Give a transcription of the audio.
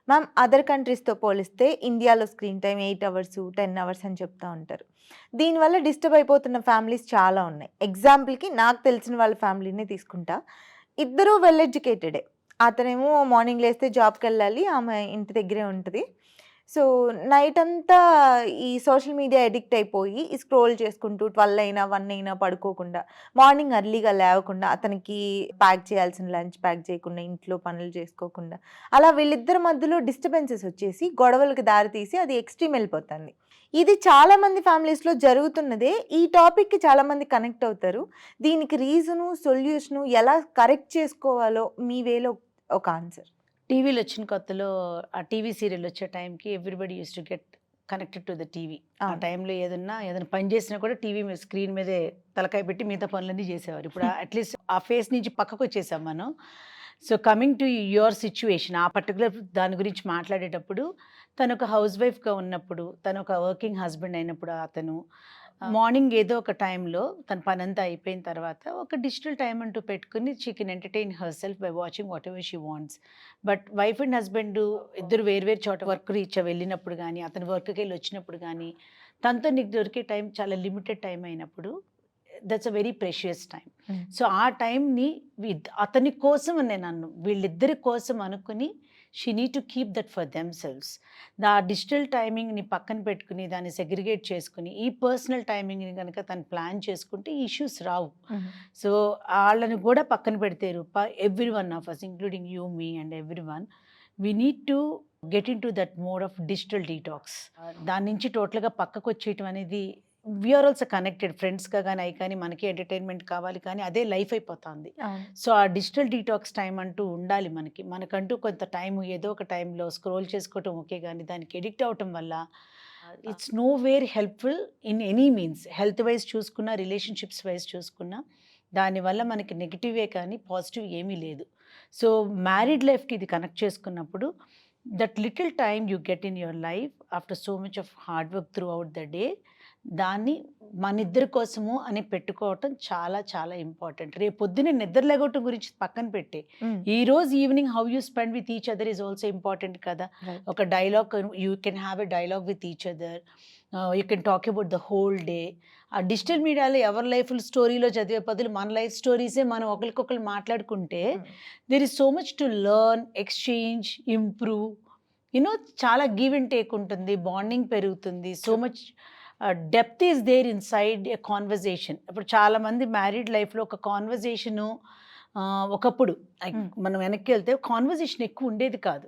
Ma'am other కంట్రీస్‌తో పోలిస్తే ఇండియాలో screen time 8 hours, 10 hours అని చెప్తా ఉంటారు. దీనివల్ల డిస్టర్బ్ అయిపోతున్న ఫ్యామిలీస్ చాలా ఉన్నాయి. ఎగ్జాంపుల్‌కి నాకు తెలిసిన వాళ్ళ ఫ్యామిలీనే తీసుకుంటా. ఇద్దరూ వెల్ ఎడ్యుకేటెడే. అతనేమో మార్నింగ్ లేస్తే జాబ్‌కెళ్ళాలి. ఆమె ఇంటి దగ్గరే ఉంటది. సో, నైటంతా ఈ సోషల్ మీడియా అడిక్ట్ అయిపోయి, ఈ స్క్రోల్ చేసుకుంటూ 12 అయినా, 1 అయినా పడుకోకుండా, మార్నింగ్ ఎర్లీగా లేవకుండా, అతనికి ప్యాక్ చేయాల్సిన లంచ్ ప్యాక్ చేయకుండా, ఇంట్లో పనులు చేసుకోకుండా, అలా వీళ్ళిద్దరి మధ్యలో డిస్టర్బెన్సెస్ వచ్చేసి, గొడవలకి దారితీసి అది ఎక్స్‌ట్రీమ్ ఎళ్ళిపోతంది. ఇది చాలా మంది ఫ్యామిలీస్‌లో జరుగుతున్నదే. ఈ టాపిక్‌కి చాలామంది కనెక్ట్ అవుతారు. దీనికి రీజను, సొల్యూషను ఎలా కరెక్ట్ చేసుకోవాలో మీ వేలో ఒక ఆన్సర్. టీవీలో వచ్చిన కొత్తలో ఆ టీవీ సీరియల్ వచ్చే టైంకి everybody use to get connected to the TV. ఆ అవును. టైంలో ఏదైనా పని చేసినా కూడా టీవీ మీద స్క్రీన్ మీదే తలకాయ పెట్టి మిగతా పనులన్నీ చేసేవారు. ఇప్పుడు అట్లీస్ట్ ఆ ఫేస్ నుంచి పక్కకు వచ్చేసాం మనం. So coming to your situation, ఆ పర్టికులర్ దాని గురించి మాట్లాడేటప్పుడు తను ఒక హౌస్ వైఫ్గా ఉన్నప్పుడు, తను ఒక వర్కింగ్ హస్బెండ్ అయినప్పుడు, అతను మార్నింగ్ ఏదో ఒక టైంలో తన పనంతా అయిపోయిన తర్వాత ఒక డిజిటల్ టైం అంటూ పెట్టుకుని she can entertain her self by watching what ever she wants. But wife and husband ఇద్దరు వేరు చోట వర్క్ రీత్యా వెళ్ళినప్పుడు కానీ, అతను వర్క్కి వెళ్ళి వచ్చినప్పుడు కానీ, తనతో నీకు దొరికే టైం చాలా లిమిటెడ్ టైం అయినప్పుడు that's a very precious time. హ్మ్. సో ఆ టైంని అతని కోసం నేను వీళ్ళిద్దరి కోసం అనుకుని she need to keep that for themselves. ఆ డిజిటల్ టైమింగ్ని పక్కన పెట్టుకుని దాన్ని సెగ్రిగేట్ చేసుకుని ఈ పర్సనల్ టైమింగ్ని కనుక తను ప్లాన్ చేసుకుంటే ఇష్యూస్ రావు. హ్మ్. సో వాళ్ళని కూడా పక్కన పెడితే Roopa, every one of us including you, me and every one, we need to get into that mode of digital detox. దాని నుంచి టోటల్గా పక్కకు వచ్చేయటం అనేది, వీఆర్ ఆల్సో కనెక్టెడ్ ఫ్రెండ్స్గా కానీ అయి కానీ మనకి ఎంటర్టైన్మెంట్ కావాలి కానీ అదే లైఫ్ అయిపోతుంది. అవును. సో ఆ డిజిటల్ డీటాక్స్ టైం అంటూ ఉండాలి మనకంటూ కొంత టైం ఏదో ఒక టైంలో స్క్రోల్ చేసుకోవటం ఓకే, కానీ దానికి ఎడిక్ట్ అవటం వల్ల it's know where helpful in any means. Health wise చూసుకున్నా, రిలేషన్షిప్స్ వైజ్ చూసుకున్నా దానివల్ల మనకి నెగిటివే కానీ పాజిటివ్ ఏమీ లేదు. సో మ్యారీడ్ లైఫ్కి ఇది కనెక్ట్ చేసుకున్నప్పుడు that little time you get in your life after so much of hard work through out the day, దాన్ని మనిద్దరి కోసము అని పెట్టుకోవటం చాలా చాలా ఇంపార్టెంట్. రేపు పొద్దున్నే నిద్ర లేగవటం గురించి పక్కన పెట్టి, హ్మ్. ఈ రోజు evening how you spend with each other is also important కదా. రైట్. ఒక dialogue, you can have a dialogue with each other, you can talk about the whole day. ఆ డిజిటల్ మీడియాలో ఎవరి లైఫ్ స్టోరీలో చదివే బదులు మన లైఫ్ స్టోరీసే మనం ఒకరికొకరు మాట్లాడుకుంటే hmm. There is so much to learn, exchange, improve. You know చాలా గివ్ అండ్ టేక్ ఉంటుంది, బాండింగ్ పెరుగుతుంది. So much depth is there inside a conversation. ఇప్పుడు చాలామంది మ్యారీడ్ లైఫ్లో ఒక కాన్వర్జేషను ఒకప్పుడు హ్మ్. మనం వెనక్కి వెళ్తే కాన్వర్జేషన్ ఎక్కువ ఉండేది కాదు.